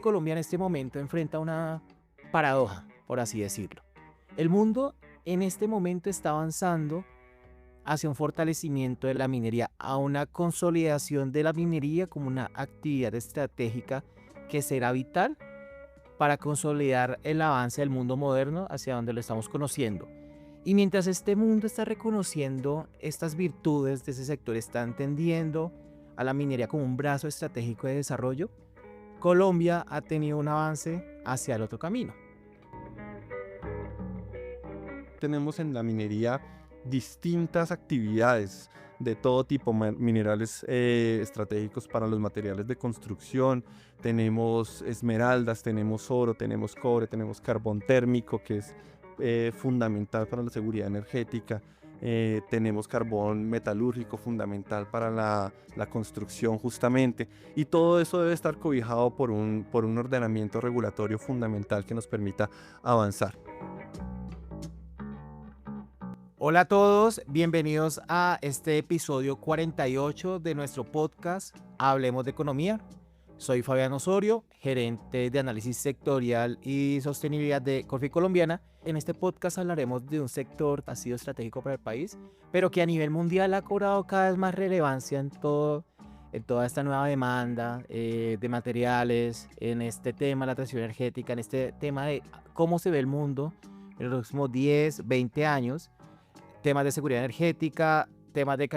Colombia en este momento enfrenta una paradoja, por así decirlo. El mundo en este momento está avanzando hacia un fortalecimiento de la minería, a una consolidación de la minería como una actividad estratégica que será vital para consolidar el avance del mundo moderno hacia donde lo estamos conociendo. Y mientras este mundo está reconociendo estas virtudes de ese sector, está entendiendo a la minería como un brazo estratégico de desarrollo, Colombia ha tenido un avance hacia el otro camino. Tenemos en la minería distintas actividades de todo tipo, minerales estratégicos para los materiales de construcción, tenemos esmeraldas, tenemos oro, tenemos cobre, tenemos carbón térmico, que es fundamental para la seguridad energética, tenemos carbón metalúrgico fundamental para la construcción justamente, y todo eso debe estar cobijado por un ordenamiento regulatorio fundamental que nos permita avanzar. Hola a todos, bienvenidos a este episodio 48 de nuestro podcast Hablemos de Economía. Soy Fabián Osorio, gerente de análisis sectorial y sostenibilidad de Corfi Colombiana. En este podcast hablaremos de un sector que ha sido estratégico para el país, pero que a nivel mundial ha cobrado cada vez más relevancia en toda esta nueva demanda de materiales, en este tema de la transición energética, en este tema de cómo se ve el mundo en los próximos 10, 20 años. Temas de seguridad energética, temas de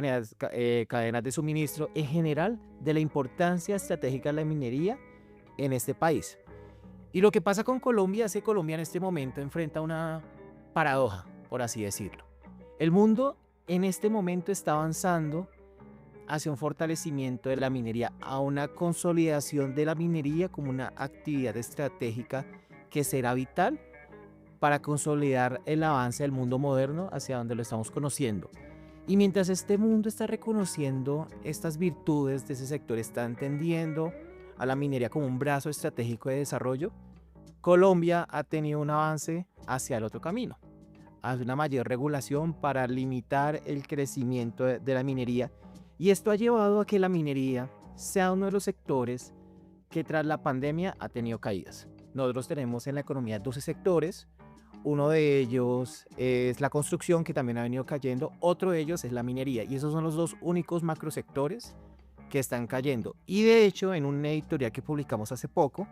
cadenas de suministro, en general de la importancia estratégica de la minería en este país. Y lo que pasa con Colombia es que Colombia en este momento enfrenta una paradoja, por así decirlo. El mundo en este momento está avanzando hacia un fortalecimiento de la minería, a una consolidación de la minería como una actividad estratégica que será vital para consolidar el avance del mundo moderno hacia donde lo estamos conociendo. Y mientras este mundo está reconociendo estas virtudes de ese sector, está entendiendo a la minería como un brazo estratégico de desarrollo, Colombia ha tenido un avance hacia el otro camino, hacia una mayor regulación para limitar el crecimiento de la minería. Y esto ha llevado a que la minería sea uno de los sectores que tras la pandemia ha tenido caídas. Nosotros tenemos en la economía 12 sectores. Uno de ellos es la construcción, que también ha venido cayendo. Otro de ellos es la minería. Y esos son los dos únicos macrosectores que están cayendo. Y de hecho, en un editorial que publicamos hace poco,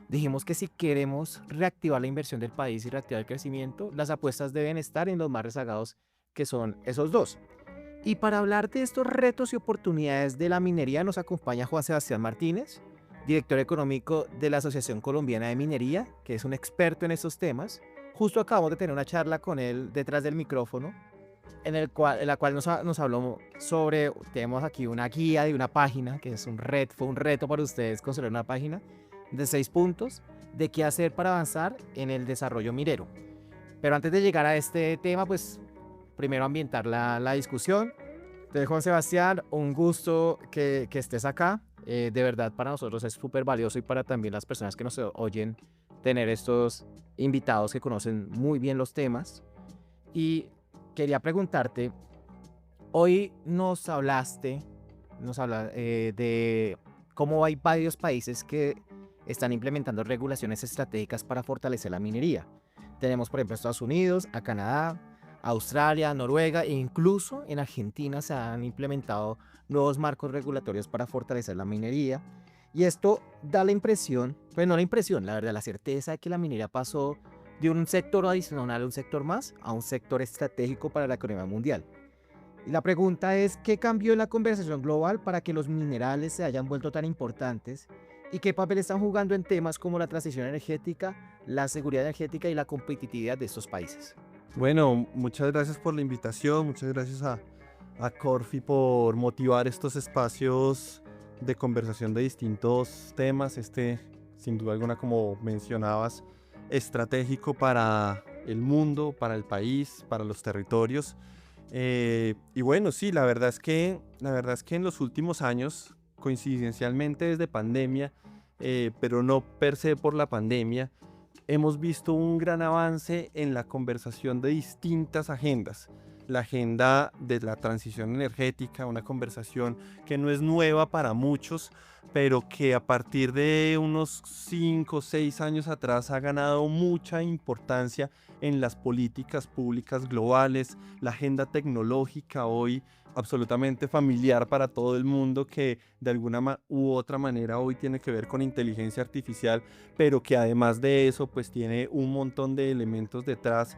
dijimos que si queremos reactivar la inversión del país y reactivar el crecimiento, las apuestas deben estar en los más rezagados, que son esos dos. Y para hablar de estos retos y oportunidades de la minería nos acompaña Juan Sebastián Martínez, director económico de la Asociación Colombiana de Minería, que es un experto en estos temas. Justo acabamos de tener una charla con él detrás del micrófono, en la cual nos habló sobre, tenemos aquí una guía de una página, que es fue un reto para ustedes construir una página de 6 puntos de qué hacer para avanzar en el desarrollo minero. Pero antes de llegar a este tema, pues primero ambientar la discusión. Entonces, Juan Sebastián, un gusto que estés acá. De verdad, para nosotros es súper valioso y para también las personas que nos oyen, tener estos invitados que conocen muy bien los temas. Y quería preguntarte, hoy nos hablaste de cómo hay varios países que están implementando regulaciones estratégicas para fortalecer la minería. Tenemos, por ejemplo, Estados Unidos, a Canadá, Australia, Noruega e incluso en Argentina se han implementado nuevos marcos regulatorios para fortalecer la minería. Y esto da la impresión, pues no la impresión, la verdad, la certeza de que la minería pasó de un sector adicional a un sector más a un sector estratégico para la economía mundial. Y la pregunta es, ¿qué cambió en la conversación global para que los minerales se hayan vuelto tan importantes? ¿Y qué papel están jugando en temas como la transición energética, la seguridad energética y la competitividad de estos países? Bueno, muchas gracias por la invitación, muchas gracias a Corfi por motivar estos espacios de conversación de distintos temas, sin duda alguna, como mencionabas, estratégico para el mundo, para el país, para los territorios. Y bueno, sí, la verdad es que en los últimos años, coincidencialmente desde pandemia, pero no per se por la pandemia, hemos visto un gran avance en la conversación de distintas agendas. la agenda de la transición energética, una conversación que no es nueva para muchos, pero que a partir de unos 5 o 6 años atrás ha ganado mucha importancia en las políticas públicas globales, la agenda tecnológica hoy absolutamente familiar para todo el mundo, que de alguna u otra manera hoy tiene que ver con inteligencia artificial, pero que además de eso pues tiene un montón de elementos detrás.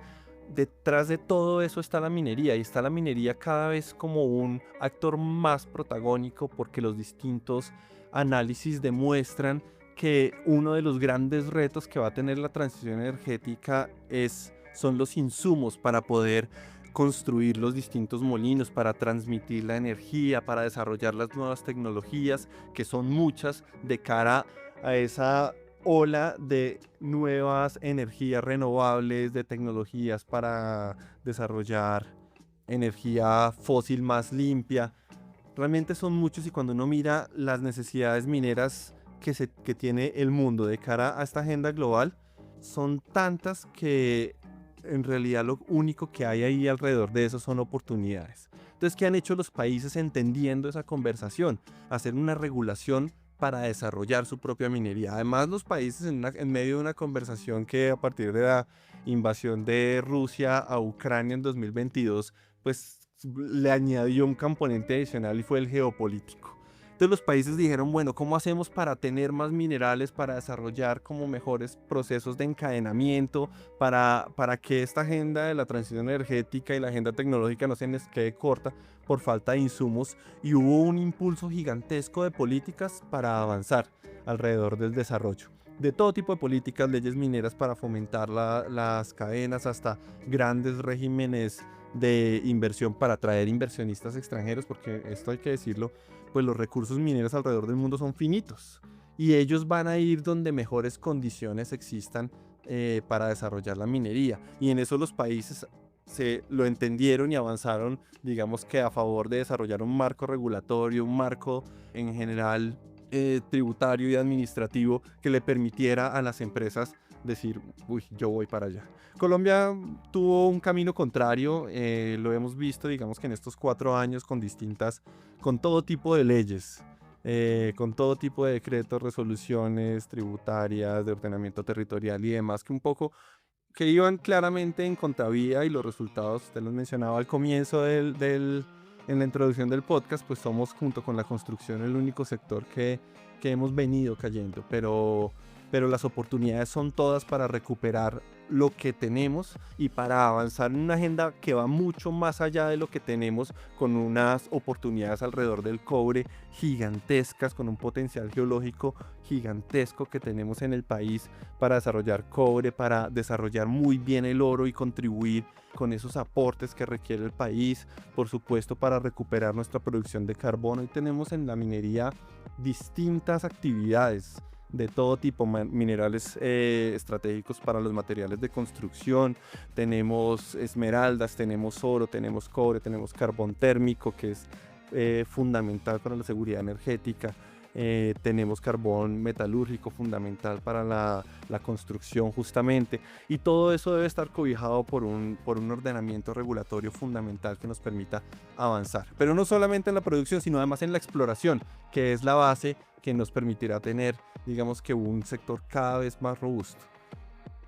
Detrás de todo eso está la minería, y está la minería cada vez como un actor más protagónico, porque los distintos análisis demuestran que uno de los grandes retos que va a tener la transición energética son los insumos para poder construir los distintos molinos, para transmitir la energía, para desarrollar las nuevas tecnologías, que son muchas, de cara a esa ola de nuevas energías renovables, de tecnologías para desarrollar energía fósil más limpia. Realmente son muchos, y cuando uno mira las necesidades mineras que tiene el mundo de cara a esta agenda global, son tantas que en realidad lo único que hay ahí alrededor de eso son oportunidades. Entonces, ¿qué han hecho los países entendiendo esa conversación? Hacer una regulación para desarrollar su propia minería. Además, los países en medio de una conversación que, a partir de la invasión de Rusia a Ucrania en 2022, pues le añadió un componente adicional, y fue el geopolítico. Entonces los países dijeron, bueno, ¿cómo hacemos para tener más minerales, para desarrollar como mejores procesos de encadenamiento, para que esta agenda de la transición energética y la agenda tecnológica no se nos quede corta por falta de insumos? Y hubo un impulso gigantesco de políticas para avanzar alrededor del desarrollo. De todo tipo de políticas, leyes mineras para fomentar las cadenas, hasta grandes regímenes de inversión para atraer inversionistas extranjeros, porque esto hay que decirlo, pues los recursos mineros alrededor del mundo son finitos, y ellos van a ir donde mejores condiciones existan para desarrollar la minería, y en eso los países se lo entendieron y avanzaron, digamos que a favor de desarrollar un marco regulatorio, un marco en general tributario y administrativo, que le permitiera a las empresas decir, uy, yo voy para allá. Colombia tuvo un camino contrario, lo hemos visto, digamos que en estos 4 años, con todo tipo de leyes, con todo tipo de decretos, resoluciones tributarias, de ordenamiento territorial y demás, que un poco que iban claramente en contravía, y los resultados, usted los mencionaba al comienzo en la introducción del podcast, pues somos, junto con la construcción, el único sector que hemos venido cayendo, pero las oportunidades son todas para recuperar lo que tenemos y para avanzar en una agenda que va mucho más allá de lo que tenemos, con unas oportunidades alrededor del cobre gigantescas, con un potencial geológico gigantesco que tenemos en el país para desarrollar cobre, para desarrollar muy bien el oro y contribuir con esos aportes que requiere el país, por supuesto, para recuperar nuestra producción de carbono. Y tenemos en la minería distintas actividades de todo tipo, minerales estratégicos para los materiales de construcción, tenemos esmeraldas, tenemos oro, tenemos cobre, tenemos carbón térmico, que es fundamental para la seguridad energética, tenemos carbón metalúrgico, fundamental para la construcción justamente, y todo eso debe estar cobijado por un ordenamiento regulatorio fundamental que nos permita avanzar, pero no solamente en la producción, sino además en la exploración, que es la base que nos permitirá tener, digamos que, un sector cada vez más robusto.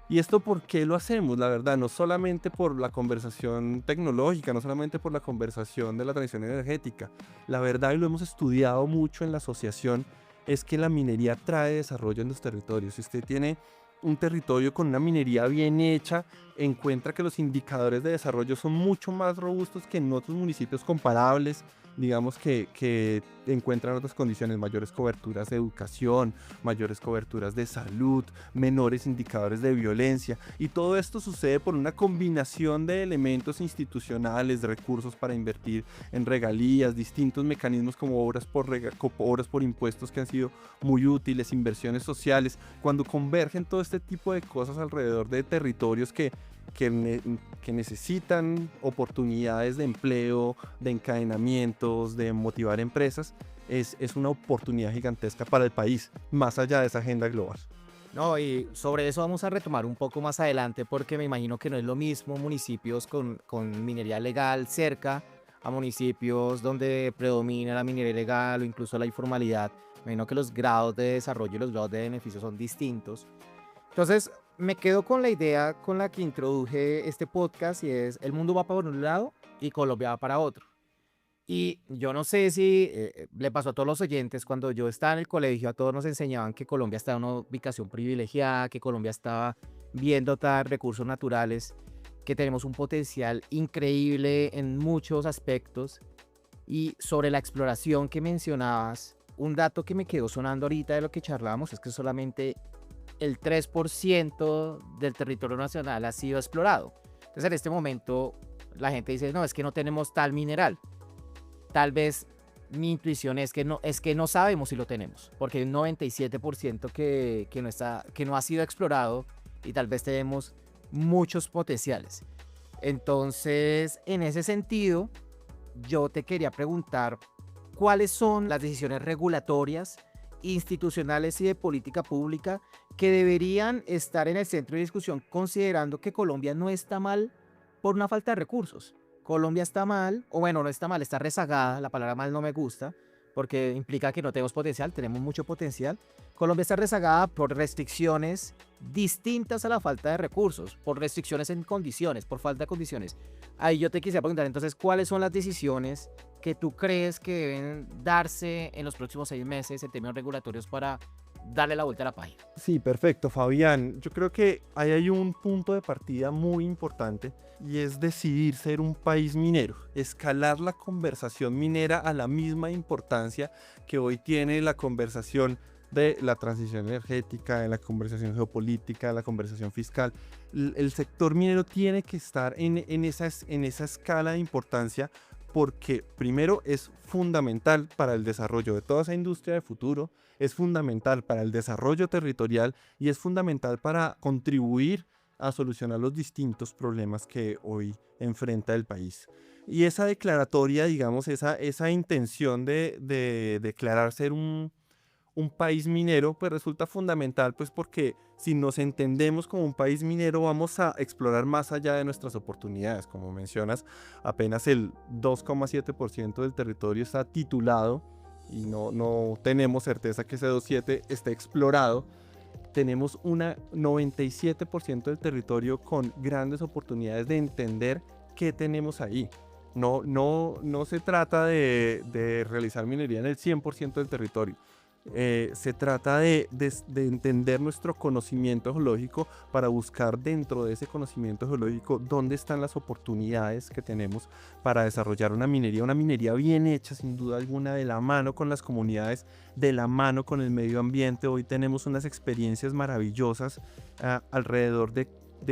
¿Y esto por qué lo hacemos? La verdad, no solamente por la conversación tecnológica, no solamente por la conversación de la transición energética. La verdad, y lo hemos estudiado mucho en la asociación, es que la minería trae desarrollo en los territorios. Si usted tiene un territorio con una minería bien hecha, encuentra que los indicadores de desarrollo son mucho más robustos que en otros municipios comparables, digamos que encuentran otras condiciones, mayores coberturas de educación, mayores coberturas de salud, menores indicadores de violencia, y todo esto sucede por una combinación de elementos institucionales, de recursos para invertir en regalías, distintos mecanismos como obras por impuestos, que han sido muy útiles, inversiones sociales. Cuando convergen todo este tipo de cosas alrededor de territorios que necesitan oportunidades de empleo, de encadenamientos, de motivar empresas, es una oportunidad gigantesca para el país, más allá de esa agenda global. No, y sobre eso vamos a retomar un poco más adelante porque me imagino que no es lo mismo municipios con minería legal cerca a municipios donde predomina la minería ilegal o incluso la informalidad. Me imagino que los grados de desarrollo y los grados de beneficio son distintos. Entonces, me quedo con la idea con la que introduje este podcast y es el mundo va para un lado y Colombia va para otro. Y yo no sé si le pasó a todos los oyentes, cuando yo estaba en el colegio, a todos nos enseñaban que Colombia estaba en una ubicación privilegiada, que Colombia estaba bien dotada de recursos naturales, que tenemos un potencial increíble en muchos aspectos. Y sobre la exploración que mencionabas, un dato que me quedó sonando ahorita de lo que charlábamos es que solamente el 3% del territorio nacional ha sido explorado. Entonces en este momento la gente dice, no, es que no tenemos tal mineral. Tal vez mi intuición es que no sabemos si lo tenemos, porque hay un 97% que no ha sido explorado y tal vez tenemos muchos potenciales. Entonces, en ese sentido, yo te quería preguntar, ¿cuáles son las decisiones regulatorias, institucionales y de política pública que deberían estar en el centro de discusión, considerando que Colombia no está mal por una falta de recursos? Colombia está mal, o bueno, no está mal, está rezagada, la palabra mal no me gusta, porque implica que no tenemos potencial, tenemos mucho potencial. Colombia está rezagada por restricciones distintas a la falta de recursos, por restricciones en condiciones, por falta de condiciones. Ahí yo te quisiera preguntar entonces, ¿cuáles son las decisiones que tú crees que deben darse en los próximos 6 meses en términos regulatorios para darle la vuelta a la página? Sí, perfecto, Fabián. Yo creo que ahí hay un punto de partida muy importante y es decidir ser un país minero, escalar la conversación minera a la misma importancia que hoy tiene la conversación de la transición energética, de la conversación geopolítica, de la conversación fiscal. El sector minero tiene que estar en esa escala de importancia porque primero es fundamental para el desarrollo de toda esa industria de futuro, es fundamental para el desarrollo territorial y es fundamental para contribuir a solucionar los distintos problemas que hoy enfrenta el país. Y esa declaratoria, digamos, esa intención de declarar ser un país minero, pues resulta fundamental, pues porque si nos entendemos como un país minero, vamos a explorar más allá de nuestras oportunidades. Como mencionas, apenas el 2,7% del territorio está titulado y no tenemos certeza que ese 2,7 esté explorado. Tenemos un 97% del territorio con grandes oportunidades de entender qué tenemos ahí. No se trata de realizar minería en el 100% del territorio. Se trata de entender nuestro conocimiento geológico para buscar dentro de ese conocimiento geológico dónde están las oportunidades que tenemos para desarrollar una minería bien hecha, sin duda alguna, de la mano con las comunidades, de la mano con el medio ambiente. Hoy tenemos unas experiencias maravillosas alrededor de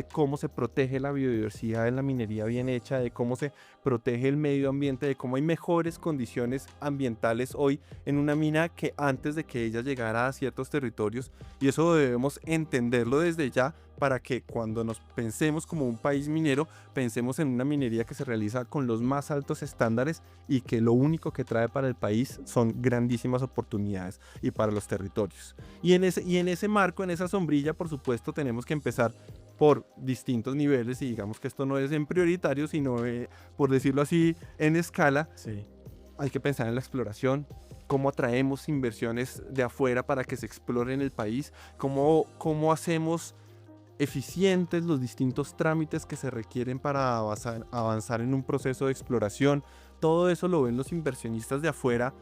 cómo se protege la biodiversidad en la minería bien hecha, de cómo se protege el medio ambiente, de cómo hay mejores condiciones ambientales hoy en una mina que antes de que ella llegara a ciertos territorios, y eso debemos entenderlo desde ya para que cuando nos pensemos como un país minero, pensemos en una minería que se realiza con los más altos estándares y que lo único que trae para el país son grandísimas oportunidades y para los territorios. Y en ese marco, en esa sombrilla, por supuesto, tenemos que empezar por distintos niveles, y digamos que esto no es en prioritario, sino por decirlo así, en escala. Sí. Hay que pensar en la exploración, cómo atraemos inversiones de afuera para que se explore en el país, cómo hacemos eficientes los distintos trámites que se requieren para avanzar en un proceso de exploración. Todo eso lo ven los inversionistas de afuera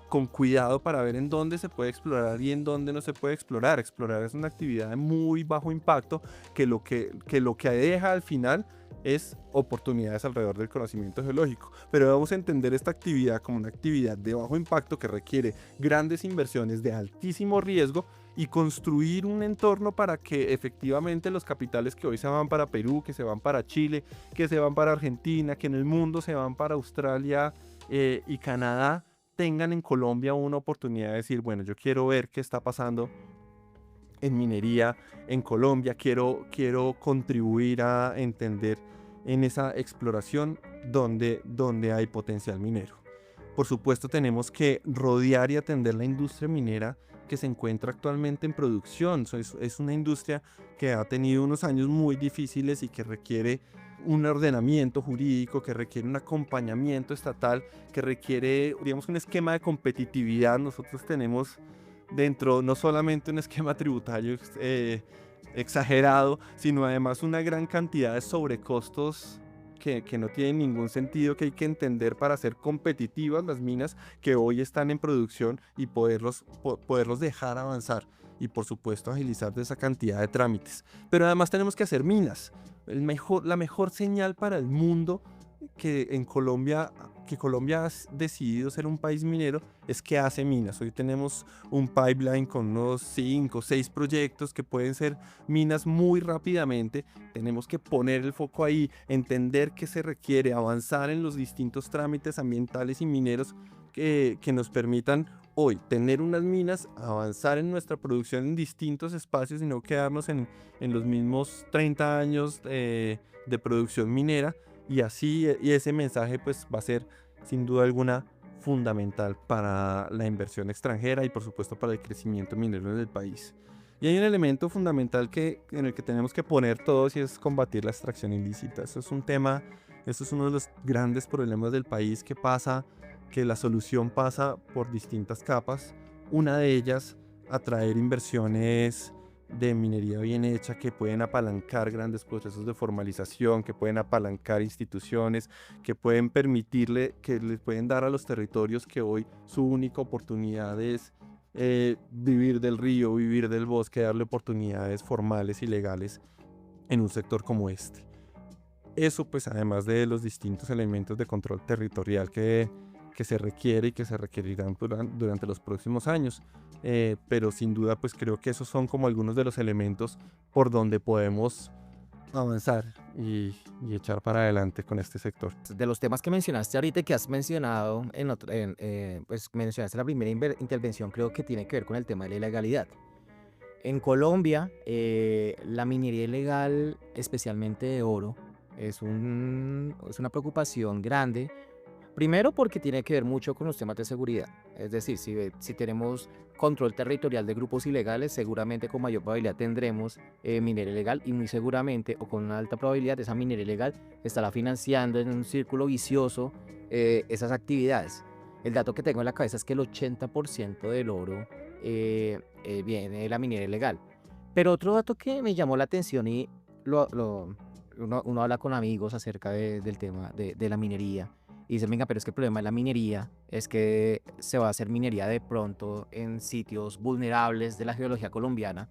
con cuidado para ver en dónde se puede explorar y en dónde no se puede explorar. Explorar es una actividad de muy bajo impacto que lo que deja al final es oportunidades alrededor del conocimiento geológico. Pero debemos entender esta actividad como una actividad de bajo impacto que requiere grandes inversiones de altísimo riesgo y construir un entorno para que efectivamente los capitales que hoy se van para Perú, que se van para Chile, que se van para Argentina, que en el mundo se van para Australia y Canadá, tengan en Colombia una oportunidad de decir, bueno, yo quiero ver qué está pasando en minería en Colombia, quiero contribuir a entender en esa exploración donde hay potencial minero. Por supuesto, tenemos que rodear y atender la industria minera que se encuentra actualmente en producción. Es una industria que ha tenido unos años muy difíciles y que requiere un ordenamiento jurídico, que requiere un acompañamiento estatal, que requiere, digamos, un esquema de competitividad. Nosotros tenemos dentro no solamente un esquema tributario exagerado, sino además una gran cantidad de sobrecostos que no tienen ningún sentido, que hay que entender para hacer competitivas las minas que hoy están en producción y poderlos dejar avanzar y por supuesto agilizar de esa cantidad de trámites. Pero además tenemos que hacer minas. La mejor señal para el mundo que Colombia ha decidido ser un país minero es que hace minas. Hoy tenemos un pipeline con unos 5 o 6 proyectos que pueden ser minas muy rápidamente. Tenemos que poner el foco ahí, entender qué se requiere, avanzar en los distintos trámites ambientales y mineros que nos permitan hoy tener unas minas, avanzar en nuestra producción en distintos espacios y no quedarnos en los mismos 30 años de producción minera. Y ese mensaje pues va a ser sin duda alguna fundamental para la inversión extranjera y por supuesto para el crecimiento minero en el país. Y hay un elemento fundamental en el que tenemos que poner todos y es combatir la extracción ilícita. Eso es uno de los grandes problemas del país que la solución pasa por distintas capas. Una de ellas, atraer inversiones de minería bien hecha que pueden apalancar grandes procesos de formalización, que pueden apalancar instituciones, que pueden que les pueden dar a los territorios que hoy su única oportunidad es vivir del río, vivir del bosque, darle oportunidades formales y legales en un sector como este. Eso pues además de los distintos elementos de control territorial que se requiere y que se requerirán durante los próximos años. Pero sin duda pues creo que esos son como algunos de los elementos por donde podemos avanzar y echar para adelante con este sector. De los temas que mencionaste ahorita, que has mencionado, pues mencionaste la primera intervención, creo que tiene que ver con el tema de la ilegalidad. En Colombia, la minería ilegal, especialmente de oro, es una preocupación grande. Primero porque tiene que ver mucho con los temas de seguridad. Es decir, si tenemos control territorial de grupos ilegales, seguramente con mayor probabilidad tendremos minería ilegal y muy seguramente, o con una alta probabilidad, esa minería ilegal estará financiando en un círculo vicioso esas actividades. El dato que tengo en la cabeza es que el 80% del oro viene de la minería ilegal. Pero otro dato que me llamó la atención y uno habla con amigos acerca del tema de la minería. Y dicen, venga, pero es que el problema de la minería es que se va a hacer minería de pronto en sitios vulnerables de la geología colombiana.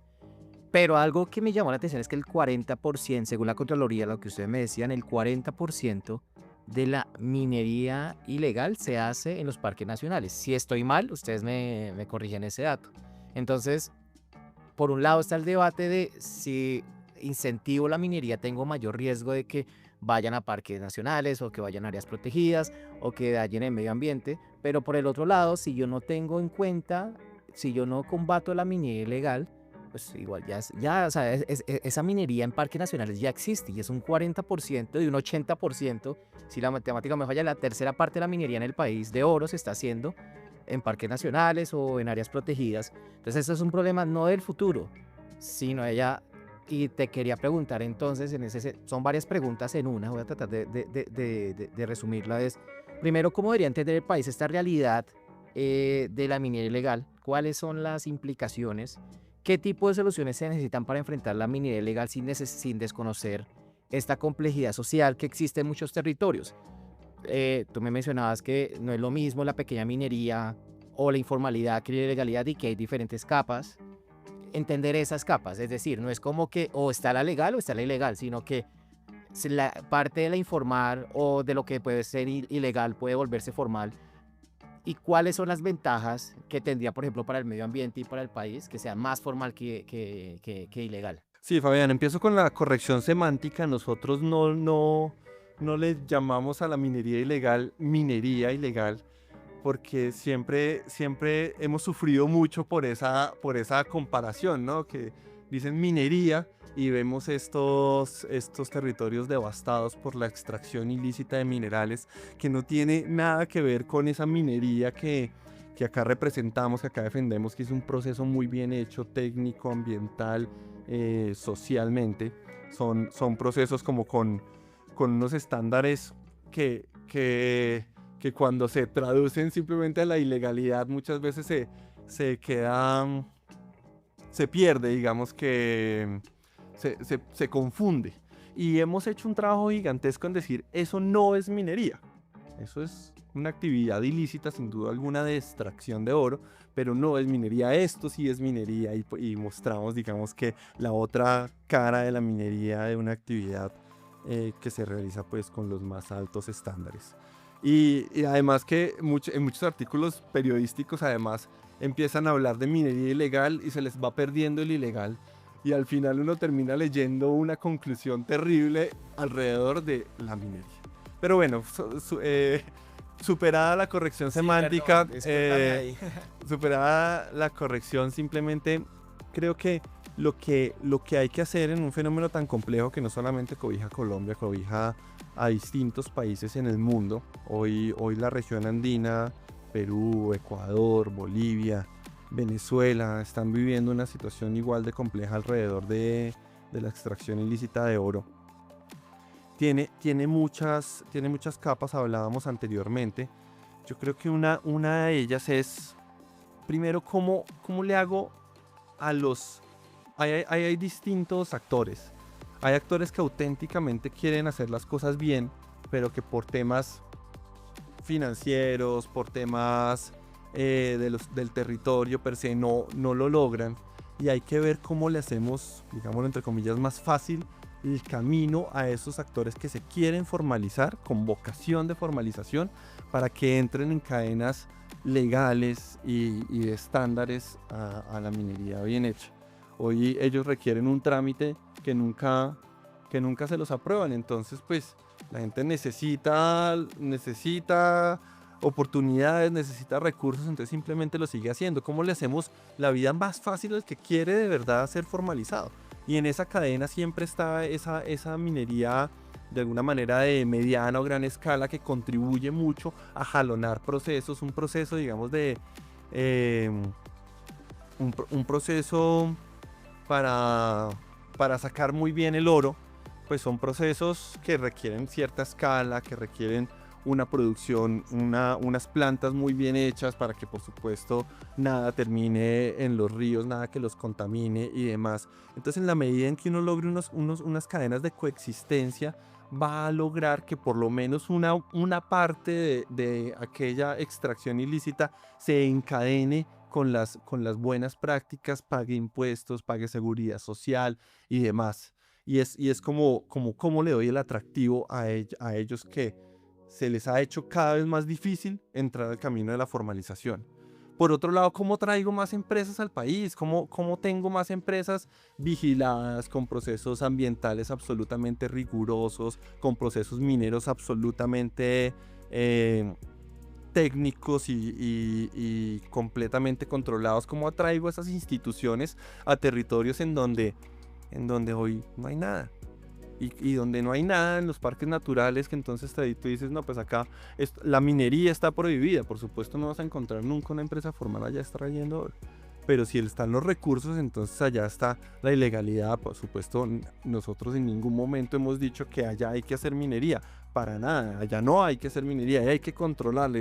Pero algo que me llamó la atención es que el 40%, según la Contraloría, lo que ustedes me decían, el 40% de la minería ilegal se hace en los parques nacionales. Si estoy mal, ustedes me corrigen ese dato. Entonces, por un lado está el debate de si incentivo la minería, tengo mayor riesgo de que vayan a parques nacionales o que vayan a áreas protegidas o que dañen el medio ambiente, pero por el otro lado, si yo no tengo en cuenta, si yo no combato la minería ilegal, pues igual o sea, esa minería en parques nacionales ya existe y es un 40% y un 80%, si la matemática me falla, la tercera parte de la minería en el país de oro se está haciendo en parques nacionales o en áreas protegidas. Entonces eso es un problema no del futuro, sino ya. Y te quería preguntar entonces, son varias preguntas en una, voy a tratar de resumirla. Primero, ¿cómo debería entender el país esta realidad de la minería ilegal? ¿Cuáles son las implicaciones? ¿Qué tipo de soluciones se necesitan para enfrentar la minería ilegal sin desconocer esta complejidad social que existe en muchos territorios? Tú me mencionabas que no es lo mismo la pequeña minería o la informalidad que la ilegalidad y que hay diferentes capas. Entender esas capas, es decir, no es como que o está la legal o está la ilegal, sino que la parte de la informal o de lo que puede ser ilegal puede volverse formal. ¿Y cuáles son las ventajas que tendría, por ejemplo, para el medio ambiente y para el país, que sea más formal que ilegal? Sí, Fabián, empiezo con la corrección semántica. Nosotros no le llamamos a la minería ilegal, porque siempre hemos sufrido mucho por esa comparación, ¿no? Que dicen minería y vemos estos territorios devastados por la extracción ilícita de minerales, que no tiene nada que ver con esa minería que que acá representamos, que acá defendemos, que es un proceso muy bien hecho, técnico, ambiental, socialmente. Son procesos como con unos estándares que cuando se traducen simplemente a la ilegalidad muchas veces se queda, se pierde, digamos que se confunde. Y hemos hecho un trabajo gigantesco en decir, eso no es minería. Eso es una actividad ilícita, sin duda alguna, de extracción de oro, pero no es minería. Esto sí es minería y mostramos, digamos, que la otra cara de la minería de una actividad que se realiza pues con los más altos estándares. Y además que en muchos artículos periodísticos además empiezan a hablar de minería ilegal y se les va perdiendo el ilegal. Y al final uno termina leyendo una conclusión terrible alrededor de la minería. Pero bueno, superada la corrección semántica, superada la corrección, simplemente creo que lo que hay que hacer en un fenómeno tan complejo que no solamente cobija Colombia, cobija a distintos países en el mundo. Hoy la región andina, Perú, Ecuador, Bolivia, Venezuela, están viviendo una situación igual de compleja alrededor de la extracción ilícita de oro. Tiene muchas capas, hablábamos anteriormente. Yo creo que una de ellas es, primero, cómo le hago a los... Hay distintos actores. Hay actores que auténticamente quieren hacer las cosas bien, pero que por temas financieros, por temas del territorio per se no lo logran. Y hay que ver cómo le hacemos, digámoslo entre comillas, más fácil el camino a esos actores que se quieren formalizar, con vocación de formalización, para que entren en cadenas legales y de estándares a la minería bien hecha. Hoy ellos requieren un trámite que nunca se los aprueban, entonces pues la gente necesita oportunidades, necesita recursos, entonces simplemente lo sigue haciendo. ¿Cómo le hacemos la vida más fácil al que quiere de verdad ser formalizado? Y en esa cadena siempre está esa minería de alguna manera de mediana o gran escala que contribuye mucho a jalonar procesos, un proceso, digamos, de un proceso para sacar muy bien el oro, pues son procesos que requieren cierta escala, que requieren una producción, unas plantas muy bien hechas para que por supuesto nada termine en los ríos, nada que los contamine y demás. Entonces en la medida en que uno logre unas cadenas de coexistencia, va a lograr que por lo menos una parte de aquella extracción ilícita se encadene con las buenas prácticas, pague impuestos, pague seguridad social y demás. Y es como le doy el atractivo a ellos que se les ha hecho cada vez más difícil entrar al camino de la formalización. Por otro lado, ¿cómo traigo más empresas al país? ¿Cómo tengo más empresas vigiladas, con procesos ambientales absolutamente rigurosos, con procesos mineros absolutamente técnicos y completamente controlados? ¿Cómo atraigo esas instituciones a territorios en donde hoy no hay nada? Y donde no hay nada en los parques naturales, que entonces tú dices, no, pues acá la minería está prohibida. Por supuesto no vas a encontrar nunca una empresa formal allá extrayendo oro. Pero si están los recursos, entonces allá está la ilegalidad. Por supuesto, nosotros en ningún momento hemos dicho que allá hay que hacer minería. Para nada, allá no hay que hacer minería, allá hay que controlarla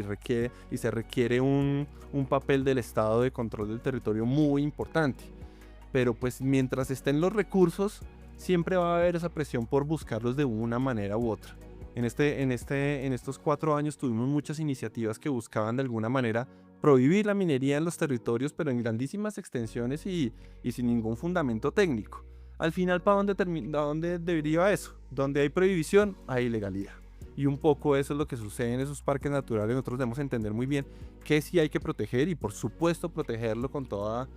y se requiere un papel del Estado de control del territorio muy importante. Pero pues mientras estén los recursos, siempre va a haber esa presión por buscarlos de una manera u otra. En estos 4 años tuvimos muchas iniciativas que buscaban de alguna manera prohibir la minería en los territorios, pero en grandísimas extensiones y sin ningún fundamento técnico. Al final, ¿para dónde deriva eso? Donde hay prohibición, hay ilegalidad. Y un poco eso es lo que sucede en esos parques naturales. Nosotros debemos entender muy bien que sí hay que proteger y por supuesto protegerlo con toda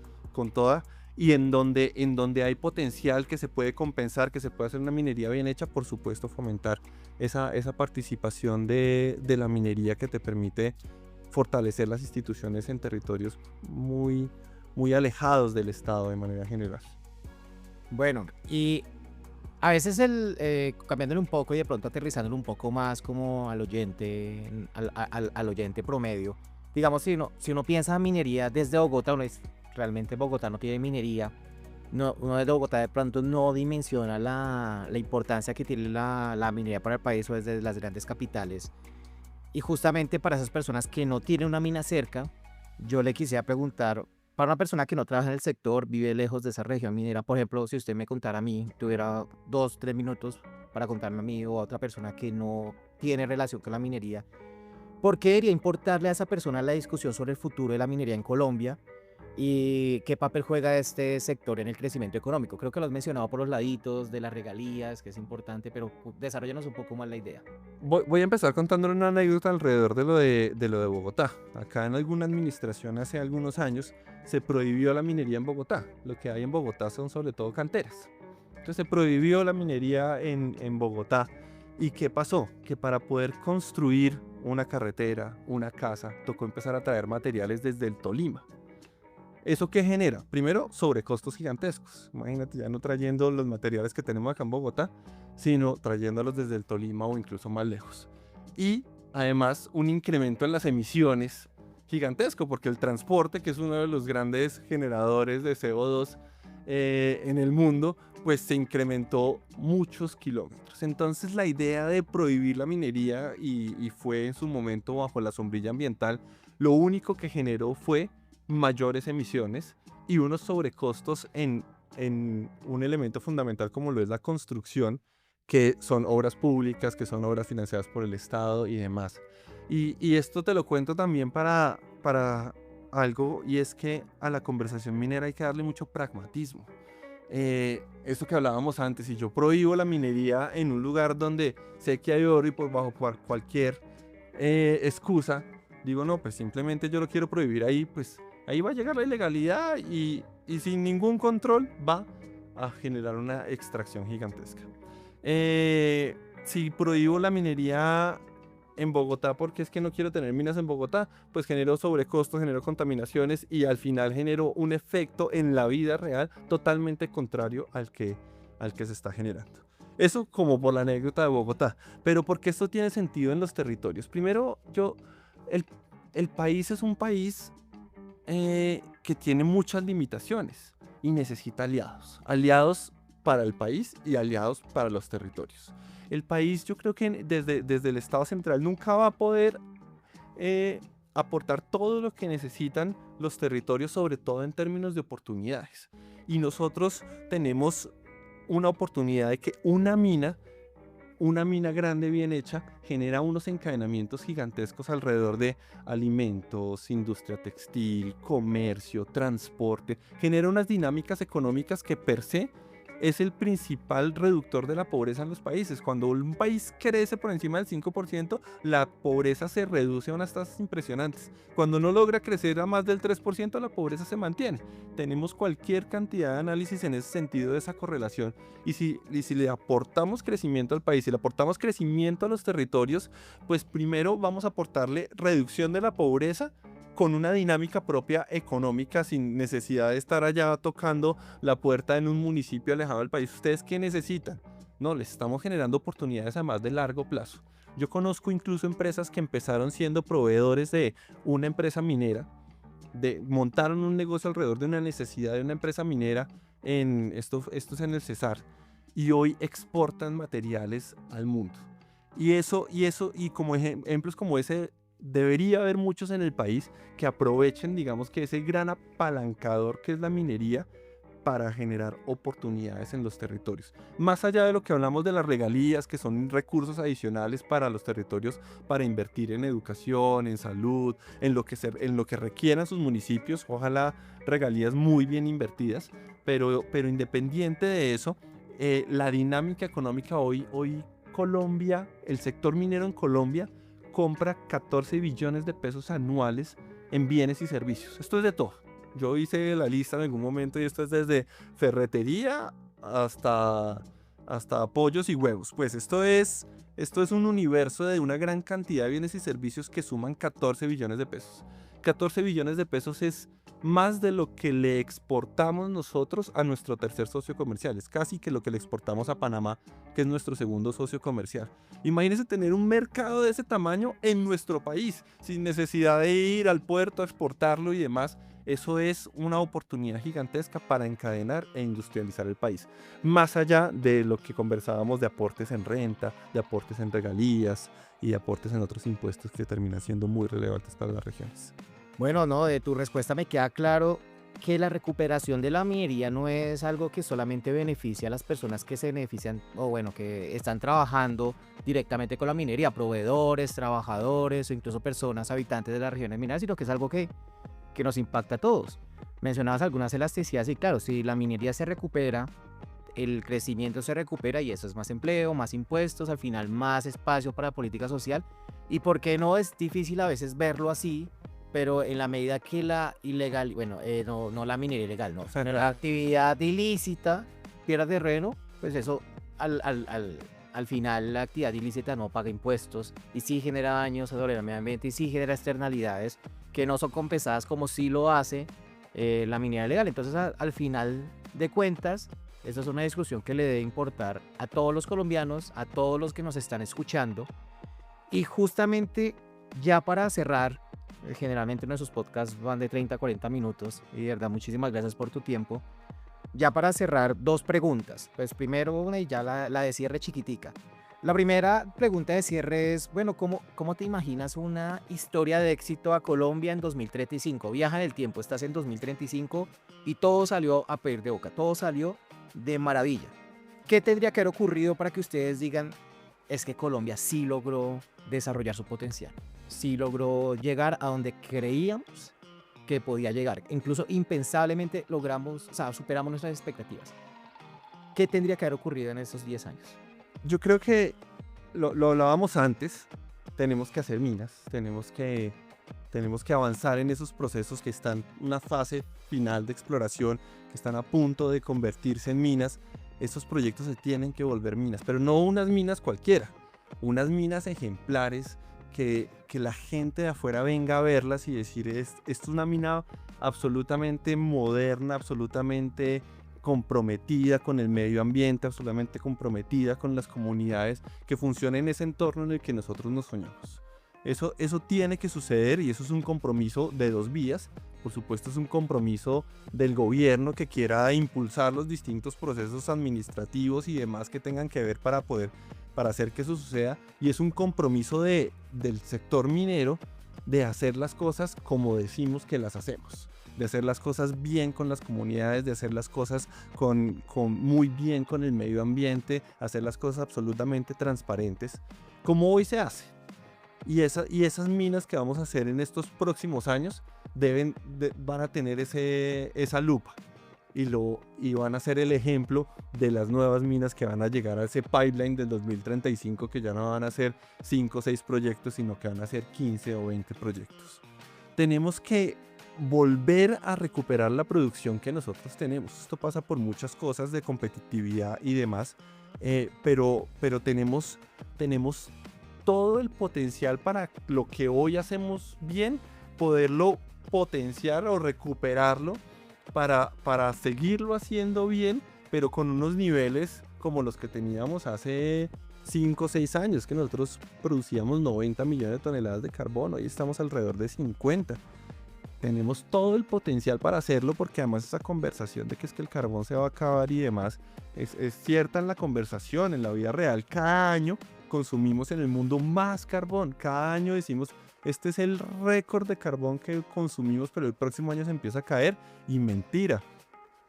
y en donde hay potencial que se puede compensar, que se puede hacer una minería bien hecha, por supuesto fomentar esa participación de la minería que te permite fortalecer las instituciones en territorios muy, muy alejados del Estado de manera general. Bueno, y a veces cambiándole un poco y de pronto aterrizándole un poco más como al oyente, al oyente promedio, digamos, si uno piensa en minería desde Bogotá, realmente Bogotá no tiene minería. No, uno desde Bogotá de pronto no dimensiona la importancia que tiene la minería para el país o desde las grandes capitales. Y justamente para esas personas que no tienen una mina cerca, yo le quisiera preguntar, para una persona que no trabaja en el sector, vive lejos de esa región minera, por ejemplo, si usted me contara a mí, tuviera 2, 3 minutos para contarme a mí o a otra persona que no tiene relación con la minería, ¿por qué debería importarle a esa persona la discusión sobre el futuro de la minería en Colombia? ¿Y qué papel juega este sector en el crecimiento económico? Creo que lo has mencionado por los laditos de las regalías, que es importante, pero desarrollanos un poco más la idea. Voy a empezar contándole una anécdota alrededor de lo de Bogotá. Acá en alguna administración hace algunos años se prohibió la minería en Bogotá. Lo que hay en Bogotá son sobre todo canteras. Entonces se prohibió la minería en Bogotá. ¿Y qué pasó? Que para poder construir una carretera, una casa, tocó empezar a traer materiales desde el Tolima. ¿Eso qué genera? Primero, sobrecostos gigantescos. Imagínate, ya no trayendo los materiales que tenemos acá en Bogotá, sino trayéndolos desde el Tolima o incluso más lejos. Y además, un incremento en las emisiones gigantesco, porque el transporte, que es uno de los grandes generadores de CO2 en el mundo, pues se incrementó muchos kilómetros. Entonces, la idea de prohibir la minería, y fue en su momento bajo la sombrilla ambiental, lo único que generó fue mayores emisiones y unos sobrecostos en un elemento fundamental como lo es la construcción, que son obras públicas, que son obras financiadas por el Estado y demás. Y esto te lo cuento también para algo, y es que a la conversación minera hay que darle mucho pragmatismo. Esto que hablábamos antes, si yo prohíbo la minería en un lugar donde sé que hay oro y por cualquier excusa, digo, no, pues simplemente yo lo quiero prohibir ahí, pues ahí va a llegar la ilegalidad y sin ningún control va a generar una extracción gigantesca. Si prohíbo la minería en Bogotá porque es que no quiero tener minas en Bogotá, pues genero sobrecostos, genero contaminaciones y al final genero un efecto en la vida real totalmente contrario al que se está generando. Eso como por la anécdota de Bogotá, pero porque esto tiene sentido en los territorios. Primero, el, el país es un país que tiene muchas limitaciones y necesita aliados. Aliados para el país y aliados para los territorios. El país, yo creo que desde el Estado central nunca va a poder aportar todo lo que necesitan los territorios, sobre todo en términos de oportunidades. Y nosotros tenemos una oportunidad de que una mina grande bien hecha genera unos encadenamientos gigantescos alrededor de alimentos, industria textil, comercio, transporte. Genera unas dinámicas económicas que per se es el principal reductor de la pobreza en los países. Cuando un país crece por encima del 5%, la pobreza se reduce a unas tasas impresionantes. Cuando no logra crecer a más del 3%, la pobreza se mantiene. Tenemos cualquier cantidad de análisis en ese sentido de esa correlación. Y si le aportamos crecimiento al país, si le aportamos crecimiento a los territorios, pues primero vamos a aportarle reducción de la pobreza con una dinámica propia económica, sin necesidad de estar allá tocando la puerta en un municipio alejado del país. ¿Ustedes qué necesitan? No, les estamos generando oportunidades a más de largo plazo. Yo conozco incluso empresas que empezaron siendo proveedores de una empresa minera, montaron un negocio alrededor de una necesidad de una empresa minera, esto es en el Cesar, y hoy exportan materiales al mundo. Y como ejemplos como ese, debería haber muchos en el país que aprovechen, digamos, que ese gran apalancador que es la minería para generar oportunidades en los territorios. Más allá de lo que hablamos de las regalías, que son recursos adicionales para los territorios para invertir en educación, en salud, en lo que requieran sus municipios, ojalá regalías muy bien invertidas, pero independiente de eso, la dinámica económica hoy Colombia, el sector minero en Colombia compra 14 billones de pesos anuales en bienes y servicios. Esto es de todo. Yo hice la lista en algún momento y esto es desde ferretería hasta pollos y huevos. Pues esto es un universo de una gran cantidad de bienes y servicios que suman 14 billones de pesos. 14 billones de pesos es más de lo que le exportamos nosotros a nuestro tercer socio comercial. Es casi que lo que le exportamos a Panamá, que es nuestro segundo socio comercial. Imagínense tener un mercado de ese tamaño en nuestro país, sin necesidad de ir al puerto a exportarlo y demás. Eso es una oportunidad gigantesca para encadenar e industrializar el país. Más allá de lo que conversábamos de aportes en renta, de aportes en regalías y de aportes en otros impuestos que terminan siendo muy relevantes para las regiones. Bueno, no, de tu respuesta me queda claro que la recuperación de la minería no es algo que solamente beneficia a las personas que se benefician o bueno, que están trabajando directamente con la minería, proveedores, trabajadores o incluso personas habitantes de las regiones mineras, sino que es algo que nos impacta a todos. Mencionabas algunas elasticidades y claro, si la minería se recupera, el crecimiento se recupera y eso es más empleo, más impuestos, al final más espacio para política social. Y por qué no es difícil a veces verlo así, pero en la medida que la ilegal, bueno, no la minería ilegal, no, o sea, la actividad ilícita pierda terreno, pues eso al final la actividad ilícita no paga impuestos y sí genera daños sobre el medio ambiente y sí genera externalidades que no son compensadas como sí lo hace la minería legal. Entonces al final de cuentas, esa es una discusión que le debe importar a todos los colombianos, a todos los que nos están escuchando. Y justamente ya para cerrar, generalmente nuestros podcasts van de 30 a 40 minutos y de verdad muchísimas gracias por tu tiempo. Ya para cerrar, dos preguntas. Pues primero una y ya la de cierre chiquitica. La primera pregunta de cierre es, bueno, ¿cómo te imaginas una historia de éxito a Colombia en 2035? Viaja en el tiempo, estás en 2035 y todo salió a pedir de boca, todo salió de maravilla. ¿Qué tendría que haber ocurrido para que ustedes digan, es que Colombia sí logró desarrollar su potencial? Sí logró llegar a donde creíamos que podía llegar. Incluso impensablemente logramos, o sea, superamos nuestras expectativas. ¿Qué tendría que haber ocurrido en estos 10 años? Yo creo que lo hablábamos antes, tenemos que hacer minas, tenemos que avanzar en esos procesos que están en una fase final de exploración, que están a punto de convertirse en minas. Esos proyectos se tienen que volver minas, pero no unas minas cualquiera, unas minas ejemplares que la gente de afuera venga a verlas y decir, esto es una mina absolutamente moderna, absolutamente comprometida con el medio ambiente, absolutamente comprometida con las comunidades, que funcione en ese entorno en el que nosotros nos soñamos. Eso tiene que suceder y eso es un compromiso de dos vías. Por supuesto es un compromiso del gobierno que quiera impulsar los distintos procesos administrativos y demás que tengan que ver para hacer que eso suceda, y es un compromiso del sector minero de hacer las cosas como decimos que las hacemos, de hacer las cosas bien con las comunidades, de hacer las cosas muy bien con el medio ambiente, hacer las cosas absolutamente transparentes, como hoy se hace. Y esas minas que vamos a hacer en estos próximos años van a tener esa lupa y van a ser el ejemplo de las nuevas minas que van a llegar a ese pipeline del 2035, que ya no van a ser 5 o 6 proyectos, sino que van a ser 15 o 20 proyectos. Tenemos que volver a recuperar la producción que nosotros tenemos. Esto pasa por muchas cosas de competitividad y demás, pero tenemos todo el potencial para lo que hoy hacemos bien, poderlo potenciar o recuperarlo para seguirlo haciendo bien, pero con unos niveles como los que teníamos hace 5 o 6 años, que nosotros producíamos 90 millones de toneladas de carbón, hoy estamos alrededor de 50. Tenemos todo el potencial para hacerlo, porque además esa conversación de que es que el carbón se va a acabar y demás es cierta en la conversación, en la vida real. Cada año consumimos en el mundo más carbón, cada año decimos, este es el récord de carbón que consumimos, pero el próximo año se empieza a caer, y mentira,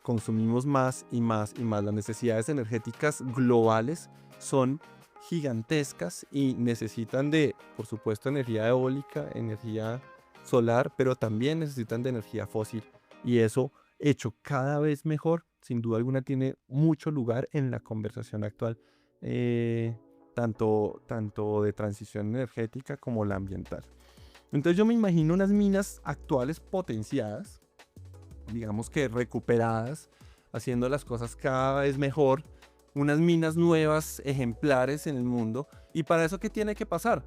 consumimos más y más y más. Las necesidades energéticas globales son gigantescas y necesitan de, por supuesto, energía eólica, energía solar, pero también necesitan de energía fósil, y eso, hecho cada vez mejor, sin duda alguna tiene mucho lugar en la conversación actual, tanto de transición energética como la ambiental. Entonces yo me imagino unas minas actuales potenciadas, digamos que recuperadas, haciendo las cosas cada vez mejor, unas minas nuevas ejemplares en el mundo. Y para eso, ¿qué tiene que pasar?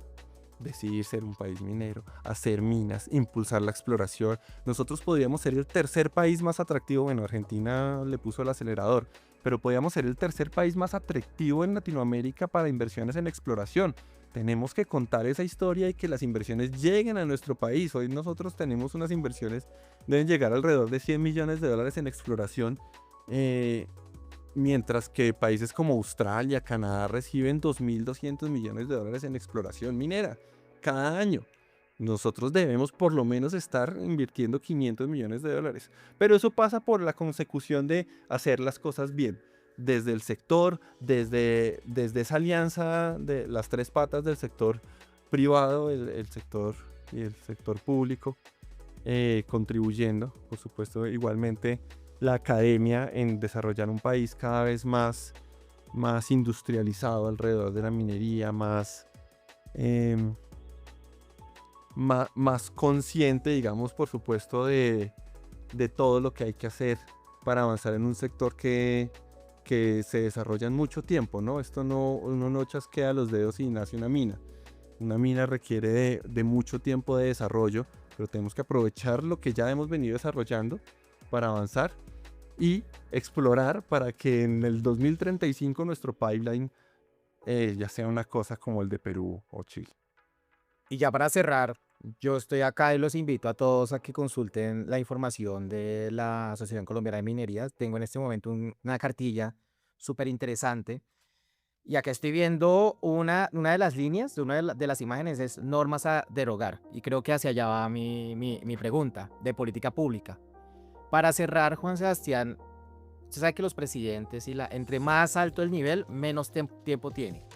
decidir ser un país minero, hacer minas, impulsar la exploración. Nosotros podríamos ser el tercer país más atractivo, bueno, Argentina le puso el acelerador, pero podríamos ser el tercer país más atractivo en Latinoamérica para inversiones en exploración. Tenemos que contar esa historia y que las inversiones lleguen a nuestro país. Hoy nosotros tenemos unas inversiones, deben llegar alrededor de $100 millones en exploración, mientras que países como Australia, Canadá reciben $2.200 millones en exploración minera cada año. Nosotros debemos por lo menos estar invirtiendo $500 millones. Pero eso pasa por la consecución de hacer las cosas bien. Desde el sector, desde esa alianza de las tres patas del sector privado, el sector y el sector público, contribuyendo, por supuesto, igualmente la academia en desarrollar un país cada vez más industrializado alrededor de la minería, más consciente, digamos, por supuesto, de todo lo que hay que hacer para avanzar en un sector que se desarrolla en mucho tiempo, ¿no? Uno no chasquea los dedos y nace una mina. Una mina requiere de mucho tiempo de desarrollo, pero tenemos que aprovechar lo que ya hemos venido desarrollando para avanzar y explorar para que en el 2035 nuestro pipeline ya sea una cosa como el de Perú o Chile. Y ya para cerrar, yo estoy acá y los invito a todos a que consulten la información de la Asociación Colombiana de Minería. Tengo en este momento una cartilla súper interesante. Y acá estoy viendo una de las líneas, de las imágenes es normas a derogar. Y creo que hacia allá va mi pregunta de política pública. Para cerrar, Juan Sebastián, usted sabe que los presidentes, entre más alto el nivel, menos tiempo tiene.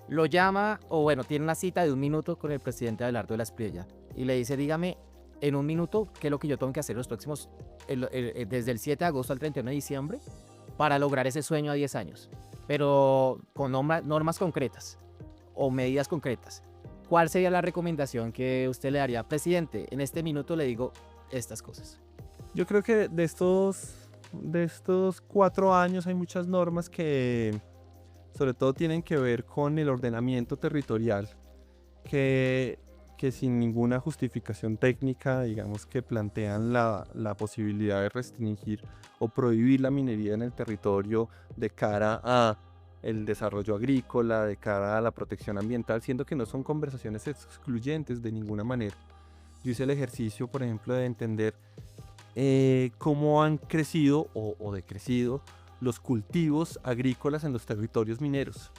Lo llama, o bueno, tiene una cita de 1 minuto con el presidente Abelardo de la Espriella y le dice, dígame en 1 minuto qué es lo que yo tengo que hacer los próximos, desde el 7 de agosto al 31 de diciembre para lograr ese sueño a 10 años, pero con normas concretas o medidas concretas. ¿Cuál sería la recomendación que usted le daría? Presidente, en este minuto le digo estas cosas. Yo creo que de estos 4 años hay muchas normas que sobre todo tienen que ver con el ordenamiento territorial, que sin ninguna justificación técnica, digamos que plantean la posibilidad de restringir o prohibir la minería en el territorio de cara a el desarrollo agrícola, de cara a la protección ambiental, siendo que no son conversaciones excluyentes de ninguna manera. Yo hice el ejercicio, por ejemplo, de entender cómo han crecido o decrecido los cultivos agrícolas en los territorios mineros.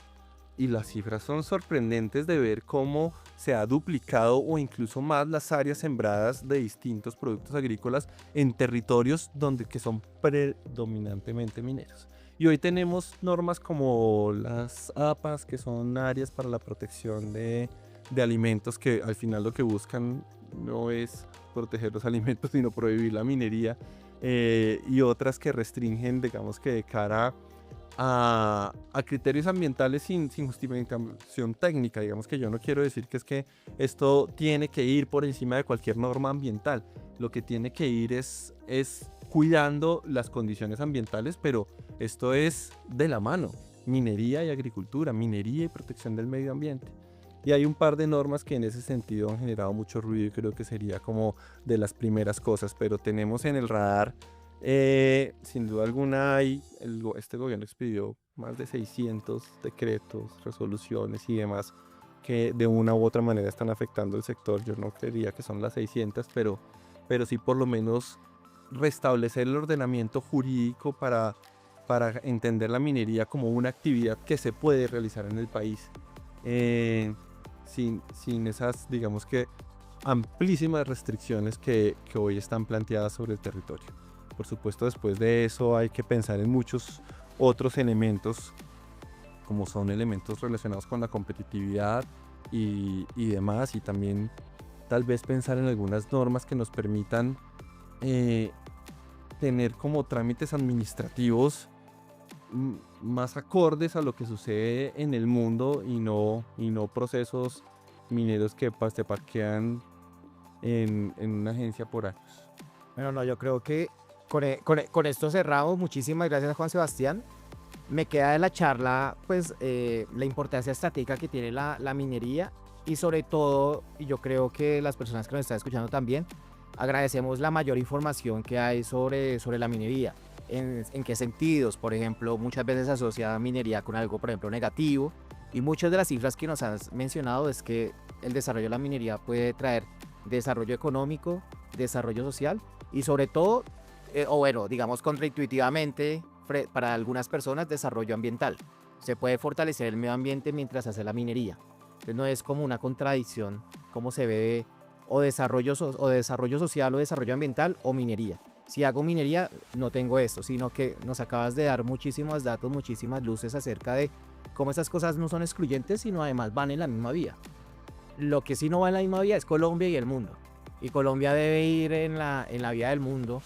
Y las cifras son sorprendentes de ver cómo se ha duplicado o incluso más las áreas sembradas de distintos productos agrícolas en territorios que son predominantemente mineros. Y hoy tenemos normas como las APAs, que son áreas para la protección de alimentos, que al final lo que buscan no es proteger los alimentos, sino prohibir la minería, y otras que restringen, digamos que de cara a criterios ambientales sin justificación técnica. Digamos que yo no quiero decir que es que esto tiene que ir por encima de cualquier norma ambiental. Lo que tiene que ir es cuidando las condiciones ambientales, pero esto es de la mano, minería y agricultura, minería y protección del medio ambiente. Y hay un par de normas que en ese sentido han generado mucho ruido y creo que sería como de las primeras cosas, pero tenemos en el radar, sin duda alguna, este gobierno expidió más de 600 decretos, resoluciones y demás que de una u otra manera están afectando el sector. Yo no creería que son las 600, pero sí por lo menos restablecer el ordenamiento jurídico para entender la minería como una actividad que se puede realizar en el país. Sin esas, digamos que, amplísimas restricciones que hoy están planteadas sobre el territorio. Por supuesto, después de eso hay que pensar en muchos otros elementos, como son elementos relacionados con la competitividad y demás, y también tal vez pensar en algunas normas que nos permitan tener como trámites administrativos más acordes a lo que sucede en el mundo y no procesos mineros que se parquean en una agencia por años. Bueno, no, yo creo que con esto cerramos. Muchísimas gracias, Juan Sebastián. Me queda de la charla pues la importancia estratégica que tiene la minería y sobre todo, y yo creo que las personas que nos están escuchando también, agradecemos la mayor información que hay sobre la minería. En qué sentidos? Por ejemplo, muchas veces se asocia minería con algo, por ejemplo, negativo, y muchas de las cifras que nos has mencionado es que el desarrollo de la minería puede traer desarrollo económico, desarrollo social y sobre todo, o bueno, digamos contraintuitivamente, para algunas personas, desarrollo ambiental. Se puede fortalecer el medio ambiente mientras se hace la minería. Entonces no es como una contradicción, como se ve o o desarrollo social o desarrollo ambiental o minería. Si hago minería, no tengo esto, sino que nos acabas de dar muchísimos datos, muchísimas luces acerca de cómo estas cosas no son excluyentes, sino además van en la misma vía. Lo que sí no va en la misma vía es Colombia y el mundo. Y Colombia debe ir en la vía del mundo,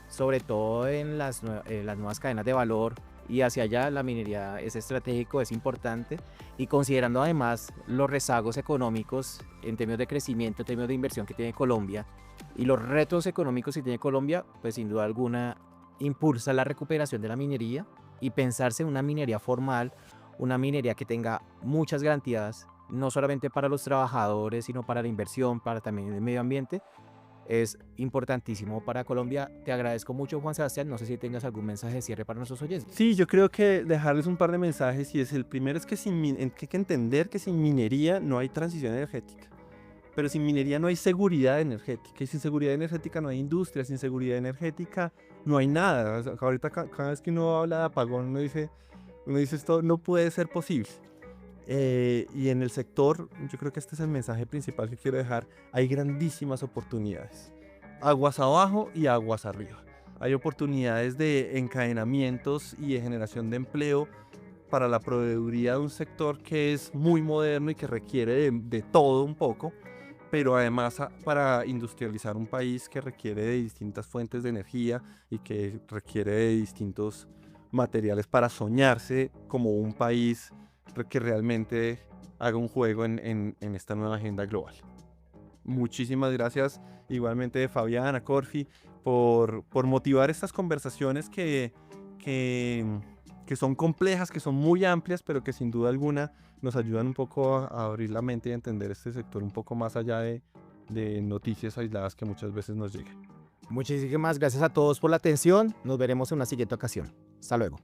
sobre todo en las nuevas cadenas de valor. Y hacia allá la minería es estratégico, es importante. Y considerando además los rezagos económicos en términos de crecimiento, en términos de inversión que tiene Colombia y los retos económicos que tiene Colombia, pues sin duda alguna impulsa la recuperación de la minería y pensarse en una minería formal, una minería que tenga muchas garantías, no solamente para los trabajadores, sino para la inversión, para también el medio ambiente, es importantísimo para Colombia. Te agradezco mucho, Juan Sebastián. No sé si tengas algún mensaje de cierre para nuestros oyentes. Sí, yo creo que dejarles un par de mensajes y es el primero es que hay que entender que sin minería no hay transición energética. Pero sin minería no hay seguridad energética y sin seguridad energética no hay industria, sin seguridad energética no hay nada. O sea, ahorita cada vez que uno habla de apagón uno dice esto no puede ser posible. Y en el sector, yo creo que este es el mensaje principal que quiero dejar, hay grandísimas oportunidades. Aguas abajo y aguas arriba. Hay oportunidades de encadenamientos y de generación de empleo para la proveeduría de un sector que es muy moderno y que requiere de todo un poco, pero además para industrializar un país que requiere de distintas fuentes de energía y que requiere de distintos materiales para soñarse como un país que realmente haga un juego en esta nueva agenda global. Muchísimas gracias igualmente Fabián, a Corfi, por motivar estas conversaciones que son complejas, que son muy amplias, pero que sin duda alguna nos ayudan un poco a abrir la mente y a entender este sector un poco más allá de noticias aisladas que muchas veces nos llegan. Muchísimas gracias a todos por la atención. Nos veremos en una siguiente ocasión. Hasta luego.